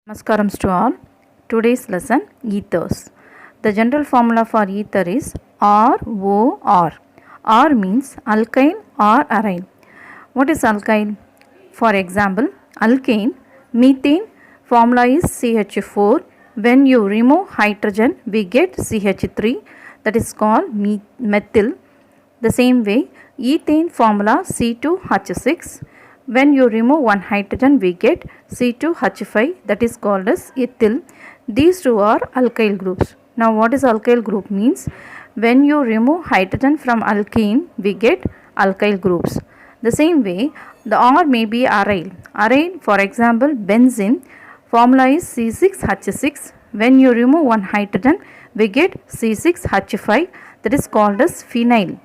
Namaskaram to all. Today's lesson ethers. The general formula for ether is ROR. R means alkyl or aryl. What is alkyl? For example, alkane, methane formula is CH4. When you remove hydrogen, we get CH3, that is called methyl. The same way, ethane formula C2H6. When you remove one hydrogen, we get C2H5, that is called as ethyl. These two are alkyl groups. Now, what is alkyl group means? When you remove hydrogen from alkene, we get alkyl groups. The same way, the R may be aryl. Aryl, for example, benzene, formula is C6H6. When you remove one hydrogen, we get C6H5, that is called as phenyl.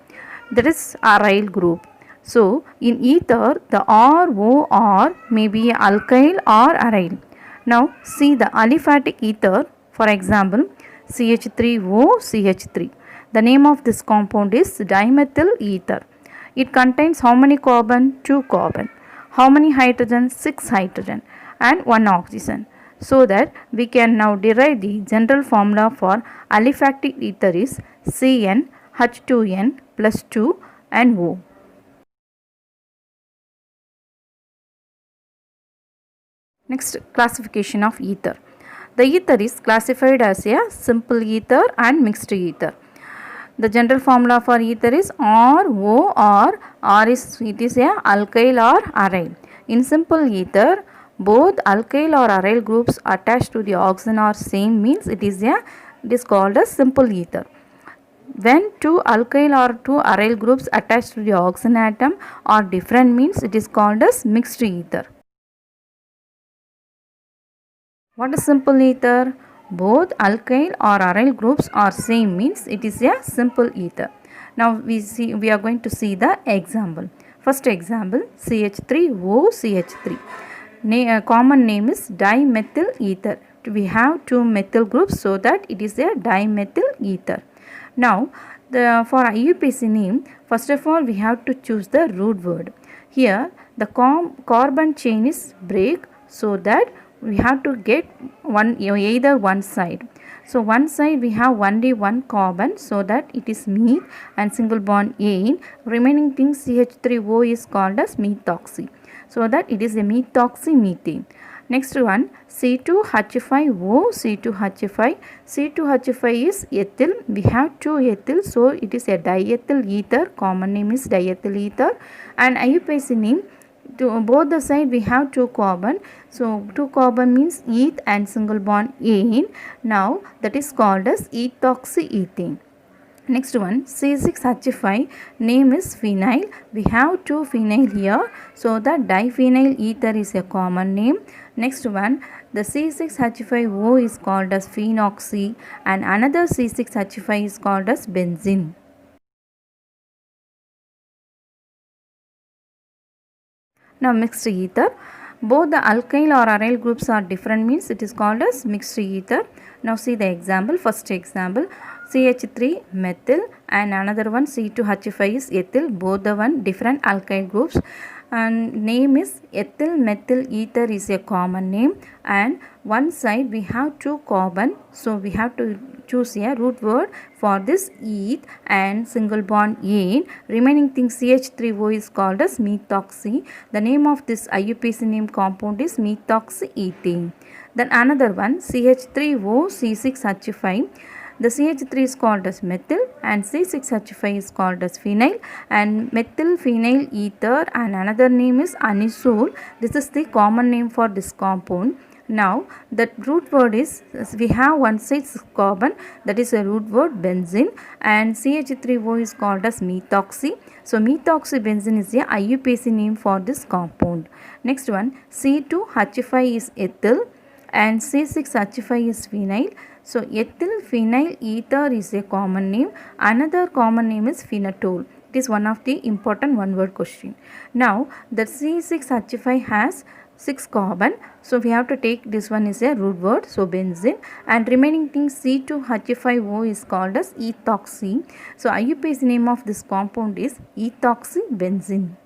That is aryl group. So, in ether, the ROR may be alkyl or aryl. Now, see the aliphatic ether, for example, CH3OCH3. The name of this compound is dimethyl ether. It contains how many carbon? 2 carbon. How many hydrogen? 6 hydrogen and 1 oxygen. So that we can now derive the general formula for aliphatic ether is CnH2n plus 2 and O. Next, classification of ether. The ether is classified as a simple ether and mixed ether. The general formula for ether is ROR. R is it is a alkyl or aryl. In simple ether, both alkyl or aryl groups attached to the oxygen are same means it is called as simple ether. When two alkyl or two aryl groups attached to the oxygen atom are different means it is called as mixed ether. What is simple ether? Both alkyl or aryl groups are same means it is a simple ether. Now we are going to see the example. First example, CH3OCH3. Common name is dimethyl ether. We have two methyl groups, so that it is a dimethyl ether. Now for IUPAC name, first of all we have to choose the root word. Here the carbon chain is break, so that we have to get either one side. So one side we have only one carbon, so that it is meth and single bond ane. Remaining thing CH3O is called as methoxy, so that it is a methoxymethane. Next one, C2H5O, C2H5. C2H5 is ethyl. We have two ethyl, so it is a diethyl ether. Common name is diethyl ether. And IUPAC name, to both the side we have two carbon, so two carbon means eth and single bond ane. Now that is called as ethoxyethane. Next one, C6H5, name is phenyl. We have two phenyl here, so that diphenyl ether is a common name. Next one, the C6H5O is called as phenoxy and another C6H5 is called as benzene. Now mixed ether, both the alkyl or aryl groups are different means it is called as mixed ether. Now see the example. First example, CH3 methyl and another one C2H5 is ethyl. Both the one different alkyl groups, and name is ethyl methyl ether is a common name, and one side we have two carbon, so we have to choose a root word for this eth and single bond ane. Remaining thing CH3O is called as methoxy. The name of this IUPAC name compound is methoxyethane. Then another one, CH3O C6H5. The CH3 is called as methyl and C6H5 is called as phenyl, and methyl phenyl ether and another name is anisole. This is the common name for this compound. Now the root word is, we have one side carbon, that is a root word benzene, and CH3O is called as methoxy. So methoxybenzene is a IUPAC name for this compound. Next one, C2H5 is ethyl and C6H5 is phenyl. So ethyl phenyl ether is a common name. Another common name is phenatol. It is one of the important one word question. Now the C6H5 has 6 carbon, so we have to take this one is a root word, so benzene, and remaining thing C2H5O is called as ethoxy. So IUPAC name of this compound is ethoxybenzene.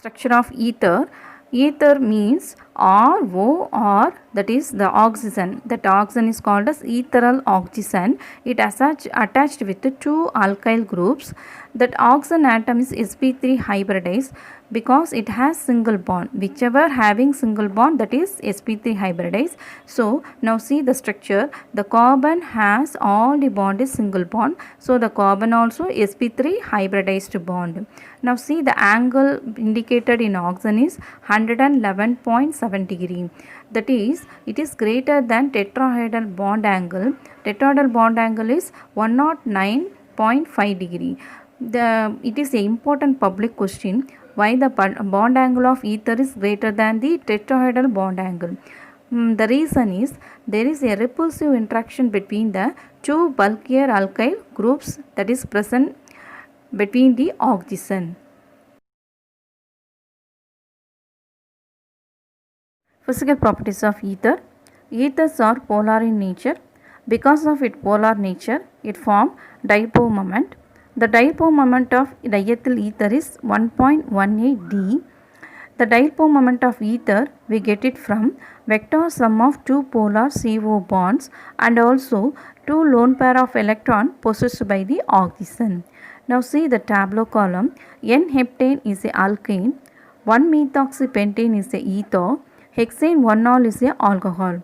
Structure of ether. Ether means ROR, that is the oxygen. That oxygen is called as ethereal oxygen. It is attached with two alkyl groups. That oxygen atom is sp3 hybridized because it has single bond. Whichever having single bond, that is sp3 hybridized. So now see the structure. The carbon has all the bond is single bond. So the carbon also sp3 hybridized bond. Now see the angle indicated in oxygen is 111.7 degree. That is, it is greater than tetrahedral bond angle. Tetrahedral bond angle is 109.5 degree. It is an important public question, why the bond angle of ether is greater than the tetrahedral bond angle. The reason is there is a repulsive interaction between the two bulkier alkyl groups that is present between the oxygen. Physical properties of ether. Ethers are polar in nature. Because of its polar nature, it forms dipole moment. The dipole moment of diethyl ether is 1.18 d. The dipole moment of ether, we get it from vector sum of two polar CO bonds and also two lone pair of electron possessed by the oxygen. Now see the tableau column. N-heptane is a alkane, 1-methoxypentane is a ether, hexane 1-ol is a alcohol.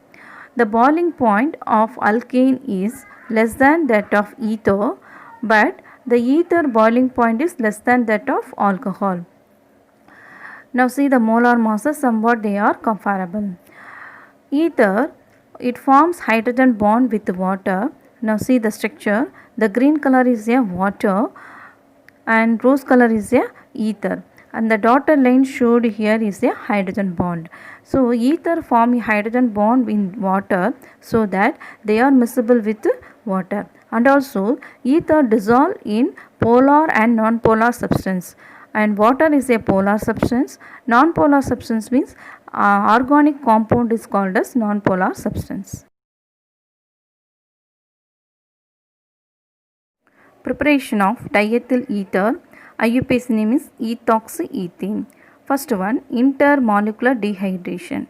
The boiling point of alkane is less than that of ether, but the ether boiling point is less than that of alcohol. Now see the molar masses, somewhat they are comparable. Ether, it forms hydrogen bond with water. Now see the structure. The green color is a water and rose color is a ether, and the dotted line showed here is a hydrogen bond. So ether form a hydrogen bond in water so that they are miscible with water, and also ether dissolve in polar and non-polar substance, and water is a polar substance. Non-polar substance means organic compound is called as non-polar substance. Preparation of diethyl ether. IUPAC name is ethoxyethane. First one, intermolecular dehydration.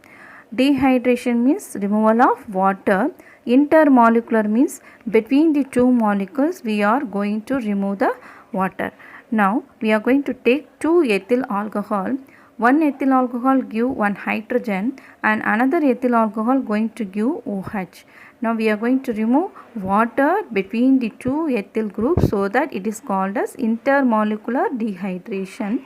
Dehydration means removal of water. Intermolecular means between the two molecules we are going to remove the water. Now we are going to take 2 ethyl alcohol. One ethyl alcohol give one hydrogen and another ethyl alcohol going to give OH. Now we are going to remove water between the two ethyl groups so that it is called as intermolecular dehydration.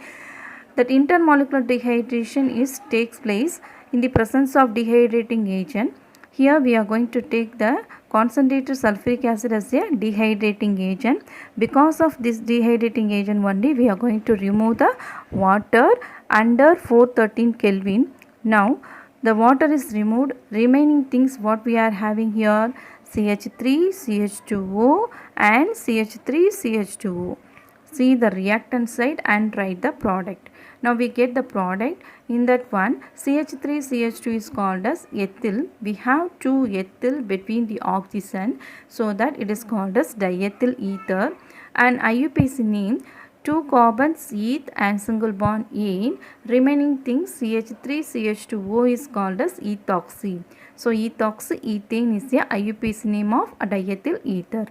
That intermolecular dehydration takes place in the presence of dehydrating agent. Here we are going to take the concentrated sulfuric acid as a dehydrating agent. Because of this dehydrating agent only we are going to remove the water under 413 Kelvin. Now the water is removed. Remaining things what we are having here, CH3, CH2O and CH3, CH2O. See the reactant side and write the product. Now we get the product. In that one, CH3, CH2 is called as ethyl. We have 2 ethyl between the oxygen, so that it is called as diethyl ether. And IUPAC name, 2 carbons eth and single bond ene. Remaining things CH3, CH2O is called as ethoxy. So ethoxyethane is the IUPAC name of a diethyl ether.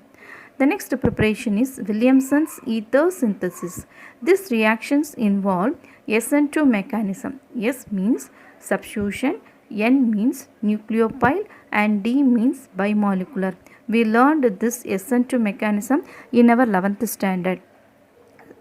The next preparation is Williamson's ether synthesis. These reactions involve SN2 mechanism. S means substitution, N means nucleophile and D means bimolecular. We learned this SN2 mechanism in our 11th standard.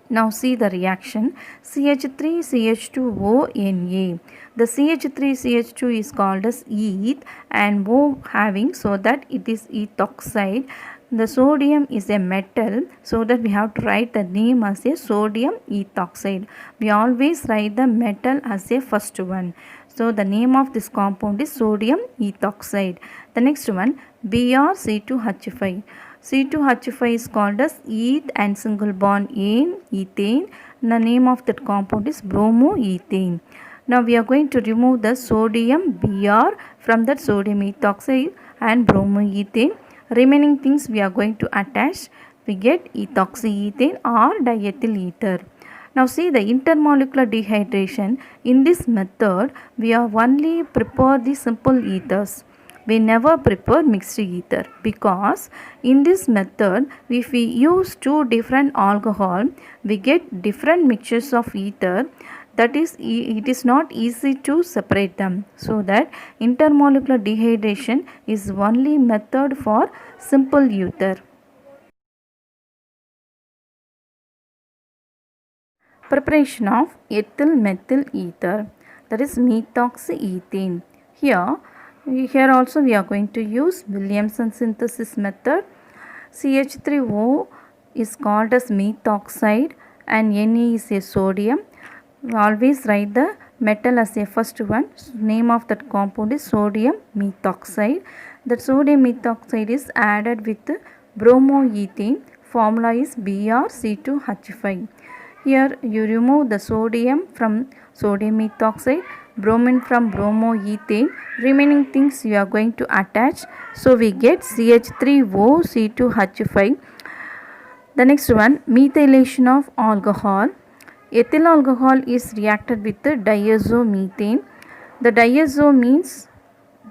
Now see the reaction CH3CH2ONA. The CH3CH2 is called as eth and O having, so that it is ethoxide. The sodium is a metal, so that we have to write the name as a sodium ethoxide. We always write the metal as a first one. So the name of this compound is sodium ethoxide. The next one, BrC2H5. C2H5 is called as eth and single bond ene, ethane. The name of that compound is bromoethane. Now we are going to remove the sodium Br from that sodium ethoxide and bromoethane. Remaining things we are going to attach. We get ethoxyethane or diethyl ether. Now see the intermolecular dehydration. In this method, we are only prepare the simple ethers. We never prepare mixed ether because in this method, if we use two different alcohol, we get different mixtures of ether. That is, it is not easy to separate them. So that intermolecular dehydration is only method for simple ether. Preparation of ethyl methyl ether, that is methoxyethane. Here also we are going to use Williamson synthesis method. CH3O is called as methoxide and Na is a sodium. We always write the metal as a first one. Name of that compound is sodium methoxide. That sodium methoxide is added with bromoethane. Formula is Br(C2H5). Here you remove the sodium from sodium methoxide, bromine from bromoethane. Remaining things you are going to attach. So we get CH3O C2H5. The next one, methylation of alcohol. Ethyl alcohol is reacted with diazomethane. The diazo means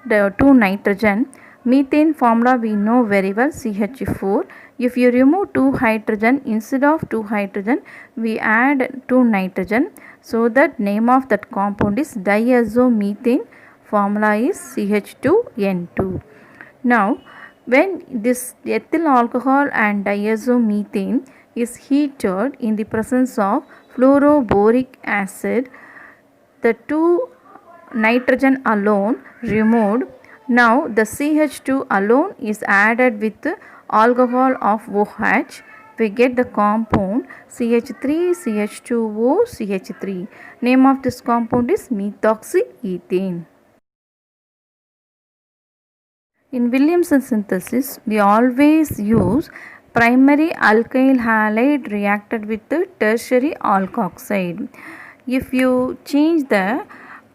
the 2 nitrogen. Methane formula we know very well, CH4. If you remove 2 hydrogen, instead of 2 hydrogen, we add 2 nitrogen. So that name of that compound is diazomethane. Formula is CH2N2. Now, when this ethyl alcohol and diazomethane is heated in the presence of fluoroboric acid, the 2 nitrogen alone removed. Now the CH2 alone is added with alcohol of OH. We get the compound CH3 CH2O CH3. Name of this compound is methoxyethane. In Williamson synthesis, we always use primary alkyl halide reacted with tertiary alkoxide. If you change the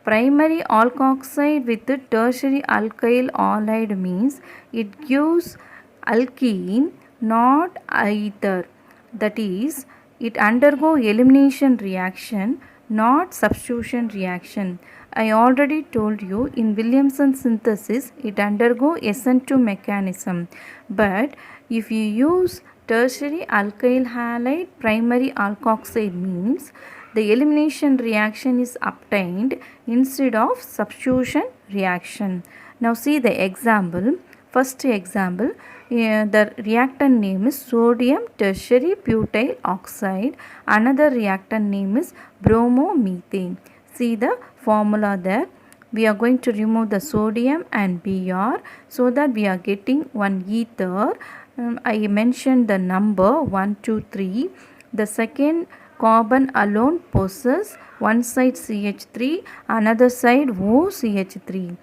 primary alkoxide with tertiary alkyl halide means it gives alkene, not ether. That is, it undergo elimination reaction, not substitution reaction. I already told you in Williamson synthesis it undergo SN2 mechanism, but if you use tertiary alkyl halide primary alkoxide means the elimination reaction is obtained instead of substitution reaction. Now see the example. First example, the reactant name is sodium tertiary butyl oxide. Another reactant name is bromomethane. See the formula there. We are going to remove the sodium and Br so that we are getting one ether. I mentioned the number 1, 2, 3. The second carbon alone possesses one side CH3, another side OCH3.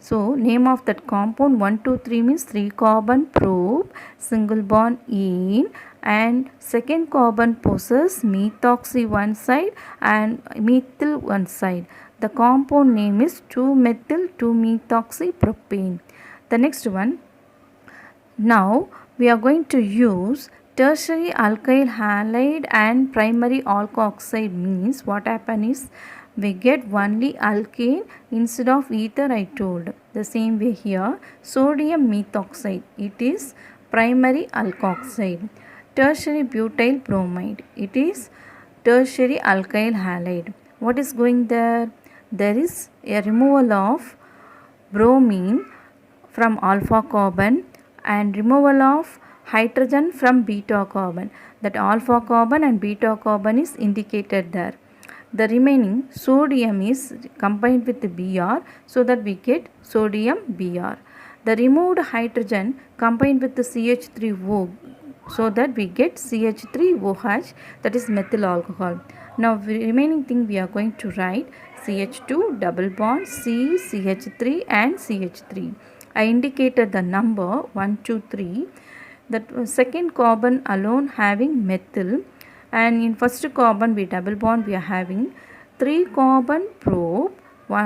So name of that compound 1, 2, 3 means 3 carbon probe, single bond in, and second carbon possesses methoxy one side and methyl one side. The compound name is 2-methyl 2-methoxypropane. The next one, now we are going to use tertiary alkyl halide and primary alkoxide means what happen is we get only alkane instead of ether I told. The same way here, sodium methoxide, it is primary alkoxide. Tertiary butyl bromide, it is tertiary alkyl halide. What is going there? There is a removal of bromine from alpha carbon and removal of hydrogen from beta carbon. That alpha carbon and beta carbon is indicated there. The remaining sodium is combined with Br so that we get sodium Br. The removed hydrogen combined with the CH3O so that we get CH3OH, that is methyl alcohol. Now remaining thing we are going to write CH2 double bond C, CH3 and CH3. I indicated the number 1, 2, 3. That second carbon alone having methyl, and in first carbon we double bond we are having 3 carbon probe.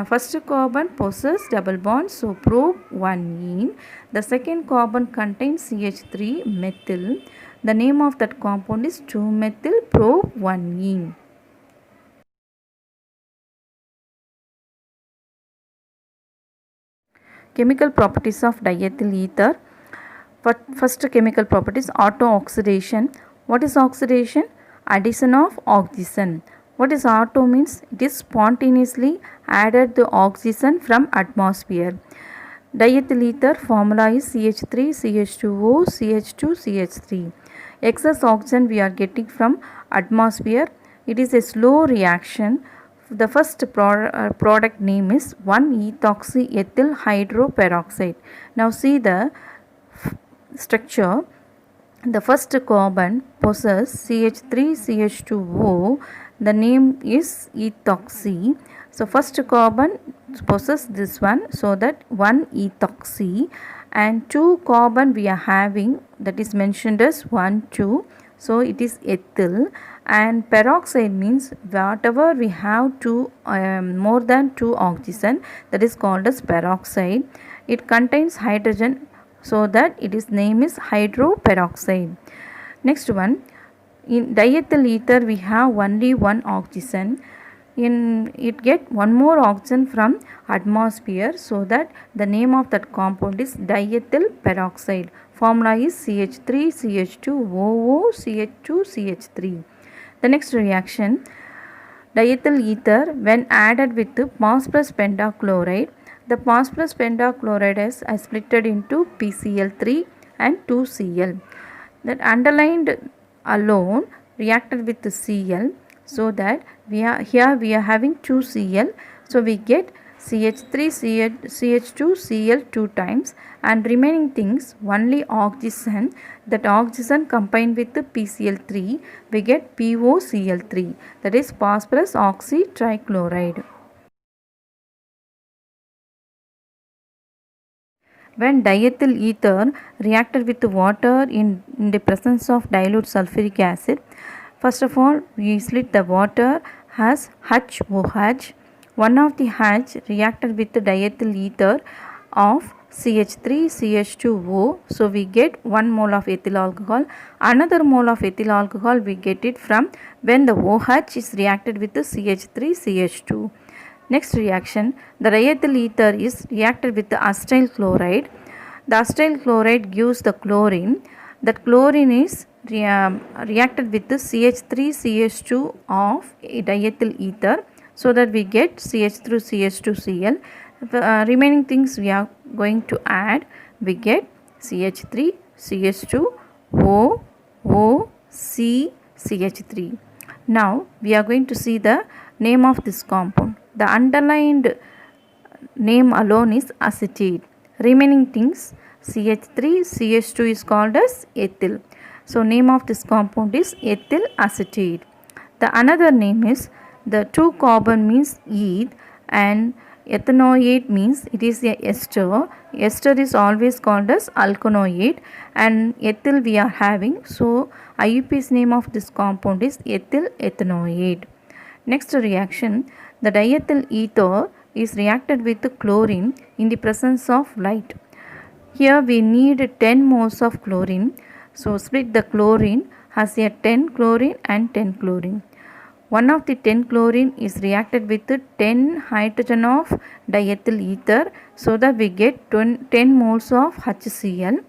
First carbon possesses double bond, so probe 1 in. The second carbon contains CH3 methyl. The name of that compound is 2-methyl probe 1 in. Chemical properties of diethyl ether. First chemical properties, auto-oxidation. What is oxidation? Addition of oxygen. What is auto means? It is spontaneously added the oxygen from atmosphere. Diethyl ether formula is CH3, CH2O, CH2, CH3. Excess oxygen we are getting from atmosphere. It is a slow reaction. The first product name is 1-ethoxyethyl hydroperoxide. Now see the structure. The first carbon possesses CH3CH2O. The name is ethoxy. So first carbon possesses this one, so that 1-ethoxy, and 2 carbon we are having, that is mentioned as 1,2. So it is ethyl. And peroxide means whatever we have more than 2 oxygen, that is called as peroxide. It contains hydrogen, so that its name is hydroperoxide. Next one, in diethyl ether we have only one oxygen. It get one more oxygen from atmosphere, so that the name of that compound is diethyl peroxide. Formula is CH3CH2OO CH2CH3. The next reaction, diethyl ether when added with phosphorus pentachloride. The phosphorus pentachloride is splitted into PCl3 and 2Cl. That underlined alone reacted with the Cl, so that we are having 2Cl. So we get CH3CH2Cl 2 times, and remaining things only oxygen. That oxygen combined with the PCl3, we get POCl3, that is phosphorus oxy trichloride. When diethyl ether reacted with water in the presence of dilute sulfuric acid, first of all we split the water as HOH. One of the H reacted with the diethyl ether of CH3CH2O, so we get 1 mole of ethyl alcohol. Another mole of ethyl alcohol we get it from when the OH is reacted with the CH3CH2. Next reaction, the diethyl ether is reacted with the acyl chloride. The acyl chloride gives the chlorine. That chlorine is reacted with the CH3CH2 of diethyl ether, so that we get CH3CH2Cl. Remaining things we are going to add, we get CH3CH2OOCCH3. Now we are going to see the name of this compound. The underlined name alone is acetate. Remaining things, CH3CH2 is called as ethyl. So name of this compound is ethyl acetate. The another name is, the 2 carbon means eth, and ethanoate means it is a ester. Ester is always called as alkanoate, and ethyl we are having. So IUPAC's name of this compound is ethyl ethanoate. Next reaction, the diethyl ether is reacted with chlorine in the presence of light. Here we need 10 moles of chlorine. So split the chlorine as a 10 chlorine and 10 chlorine. One of the 10 chlorine is reacted with 10 hydrogen of diethyl ether, so that we get 10 moles of HCl.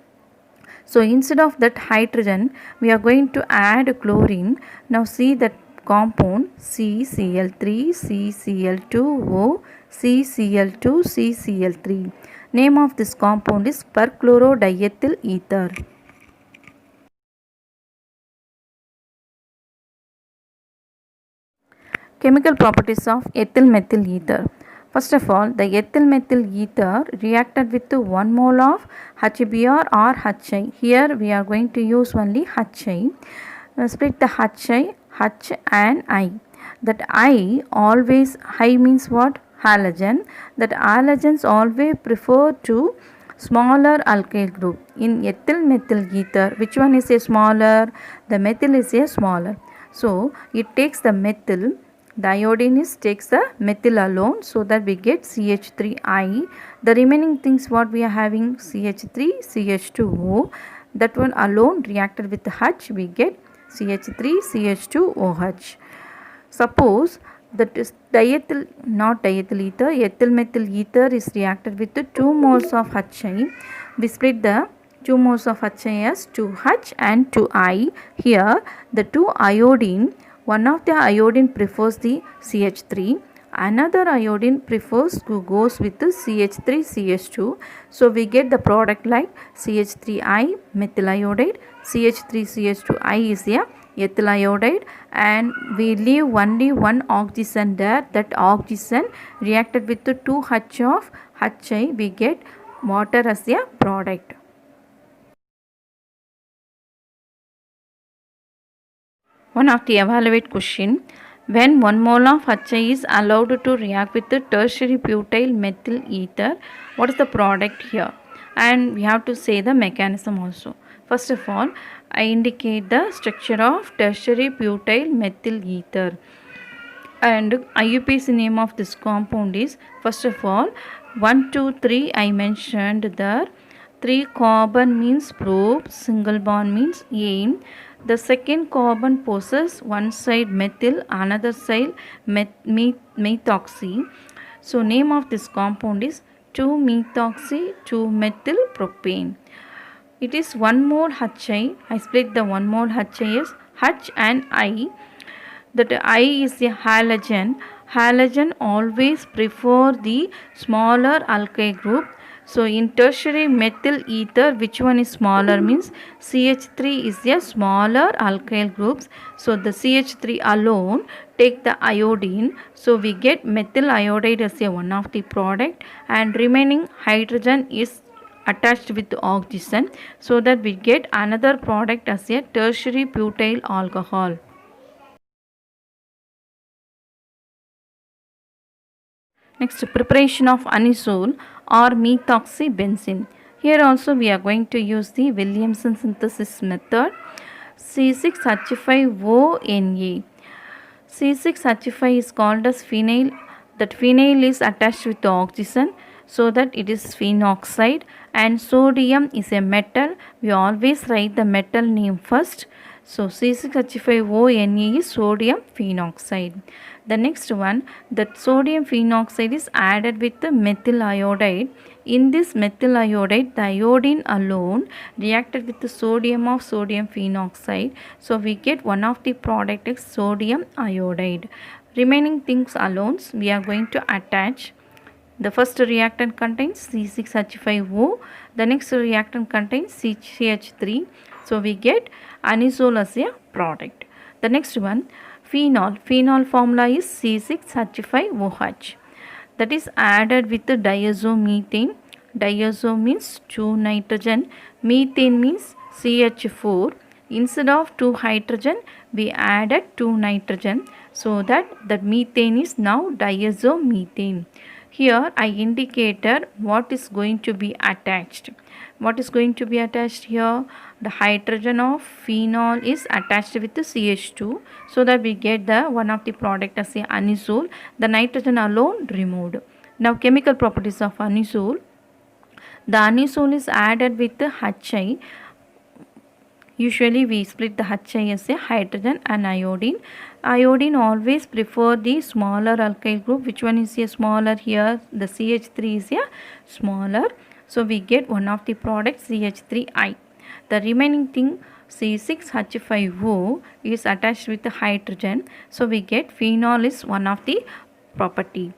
So instead of that hydrogen, we are going to add chlorine. Now see that compound CCl3, CCl2O, CCl2, CCl3. Name of this compound is perchlorodiethyl ether. Chemical properties of ethyl methyl ether. First of all, the ethyl methyl ether reacted with 1 mole of HBr or HI. Here we are going to use only HI. Split the HI, H and I. That I means what? Halogen. That halogens always prefer to smaller alkyl group. In ethyl methyl ether, which one is a smaller? The methyl is a smaller. So it takes the methyl. The iodine takes the methyl alone, so that we get CH3I. The remaining things what we are having, CH3, CH2O. That one alone reacted with H, we get CH3, CH2OH. Suppose that is not diethyl ether, ethyl methyl ether is reacted with the 2 moles of HI. We split the 2 moles of HI as 2H and 2I. Here the 2 iodine, one of the iodine prefers the CH3, another iodine prefers to goes with the CH3CH2. So we get the product like CH3I methyl iodide, CH3CH2I is a ethyl iodide, and we leave only one oxygen there. That oxygen reacted with the 2H of HI, we get water as a product. One of the evaluate question: when 1 mole of HI is allowed to react with the tertiary butyl methyl ether, what is the product here? And we have to say the mechanism also. First of all, I indicate the structure of tertiary butyl methyl ether, and IUPAC name of this compound is, first of all, 1 2 3 I mentioned there. 3 carbon means prop, single bond means aim. The second carbon possesses one side methyl, another side methoxy. So name of this compound is 2-methoxy 2-methyl propane. It is 1 mole HI. I split the 1 mole HI as H and I. That I is a halogen. Halogen always prefer the smaller alkyl group. So in tertiary methyl ether, which one is smaller means CH3 is a smaller alkyl groups. So the CH3 alone take the iodine. So we get methyl iodide as a one of the product, and remaining hydrogen is attached with oxygen, so that we get another product as a tertiary butyl alcohol. Next, preparation of anisole or methoxybenzene. Here also we are going to use the Williamson synthesis method. C6H5ONa. C6H5 is called as phenyl. That phenyl is attached with the oxygen, so that it is phenoxide, and sodium is a metal. We always write the metal name first. So C6H5ONa is sodium phenoxide. The next one, that sodium phenoxide is added with the methyl iodide. In this methyl iodide, the iodine alone reacted with the sodium of sodium phenoxide. So we get one of the product is sodium iodide. Remaining things alone we are going to attach. The first reactant contains C6H5O. The next reactant contains CH3. So we get anisole as a product. The next one, phenol. Phenol formula is C6H5OH. That is added with the diazomethane. Diazo means 2 nitrogen. Methane means CH4. Instead of 2 hydrogen, we added 2 nitrogen. So that methane is now diazomethane. Here I indicated what is going to be attached. What is going to be attached here? The hydrogen of phenol is attached with the CH2, so that we get the one of the product as a anisole. The nitrogen alone removed. Now chemical properties of anisole. The anisole is added with the HI. Usually we split the HI as a hydrogen and iodine. Iodine always prefer the smaller alkyl group. Which one is a smaller here? The CH3 is a smaller. So we get one of the products CH3I. The remaining thing C6H5O is attached with the hydrogen. So we get phenol is one of the property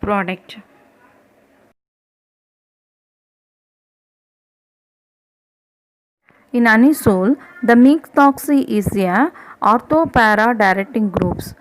product. In anisole, the methoxy is a ortho-para directing groups.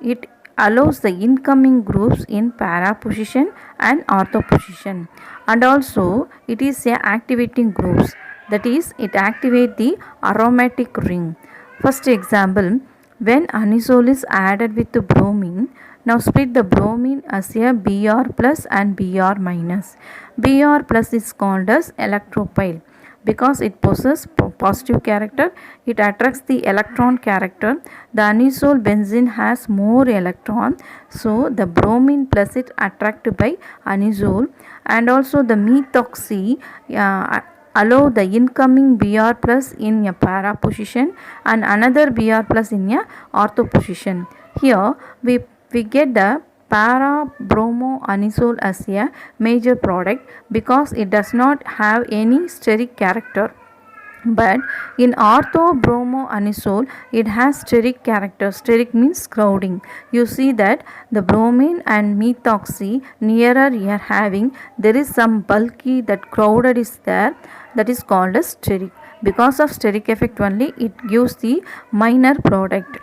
It allows the incoming groups in para position and ortho position, and also it is a activating groups. That is, it activates the aromatic ring. First example, when anisole is added with the bromine, now split the bromine as a Br plus and Br minus. Br plus is called as electrophile. Because it possesses positive character, it attracts the electron character. The anisole benzene has more electron, so the bromine plus it attracted by anisole, and also the methoxy allow the incoming Br plus in a para position and another Br plus in a ortho position. Here we get the para-bromoanisole as a major product because it does not have any steric character. But in orthobromoanisole, it has steric character. Steric means crowding. You see that the bromine and methoxy nearer here having, there is some bulky that crowded is there, that is called as steric. Because of steric effect only, it gives the minor product.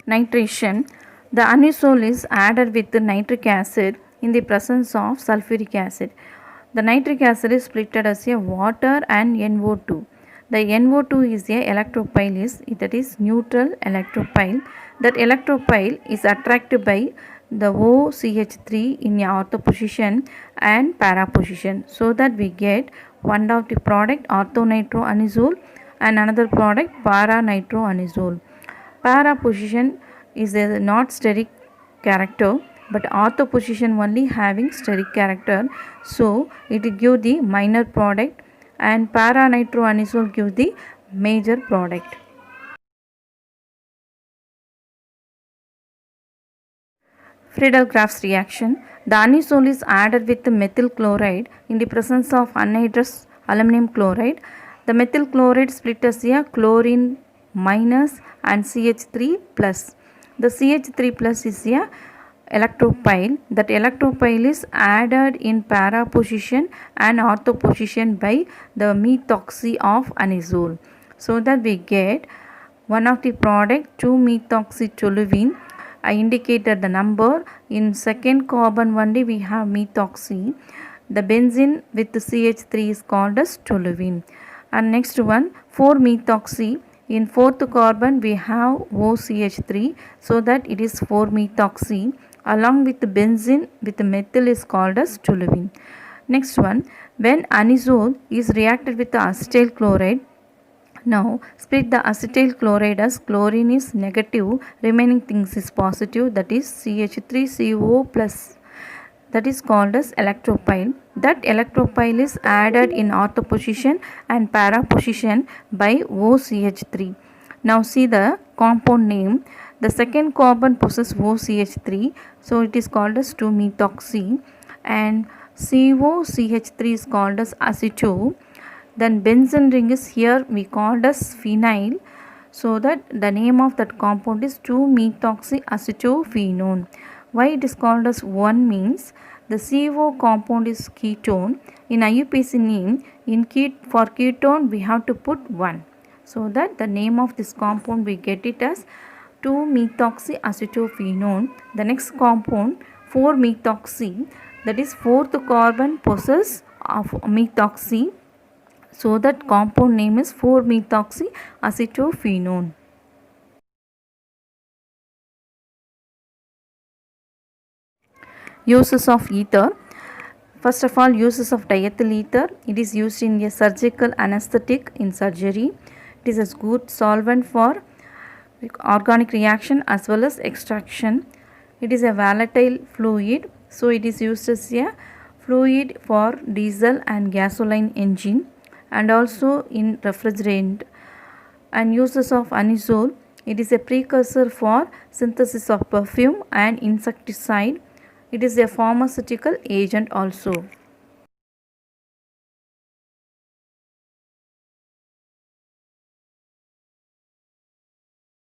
Nitration. The anisole is added with the nitric acid in the presence of sulfuric acid. The nitric acid is split as a water and NO2. The NO2 is a electrophile, that is neutral electrophile. That electrophile is attracted by the OCH3 in a ortho position and para position, so that we get one of the product orthonitroanisole and another product para-nitroanisole. Para position is a not steric character, but ortho position only having steric character, so it give the minor product, and para-nitroanisole give the major product. Friedel-Crafts reaction. The anisole is added with methyl chloride in the presence of anhydrous aluminum chloride. The methyl chloride split as a chlorine minus and CH3 plus. The CH3 plus is a electrophile. That electrophile is added in para position and ortho position by the methoxy of anisole, so that we get one of the product 2-methoxytoluene. I indicated the number. In second carbon only we have methoxy. The benzene with the CH3 is called as toluene. And next one 4-methoxy. In fourth carbon we have OCH3, so that it is 4-methoxy. Along with the benzene with the methyl is called as toluene. Next one, when anisole is reacted with the acetyl chloride, now split the acetyl chloride as chlorine is negative, remaining things is positive, that is CH3CO plus, that is called as electrophile. That electrophile is added in ortho position and para position by OCH3. Now see the compound name. The second carbon possesses OCH3, so it is called as 2-methoxy, and COCH3 is called as aceto. Then benzene ring is here we called as phenyl, so that the name of that compound is 2-methoxyacetophenone. Why it is called as 1 means the CO compound is ketone. In IUPAC name, for ketone we have to put 1, so that the name of this compound we get it as 2-methoxyacetophenone. The next compound 4-methoxy, that is fourth carbon possess of methoxy, so that compound name is 4-methoxyacetophenone. Uses of ether. First of all, uses of diethyl ether. It is used in a surgical anesthetic in surgery. It is a good solvent for organic reaction as well as extraction. It is a volatile fluid, so it is used as a fluid for diesel and gasoline engine, and also in refrigerant. And uses of anisole. It is a precursor for synthesis of perfume and insecticide. It is a pharmaceutical agent also.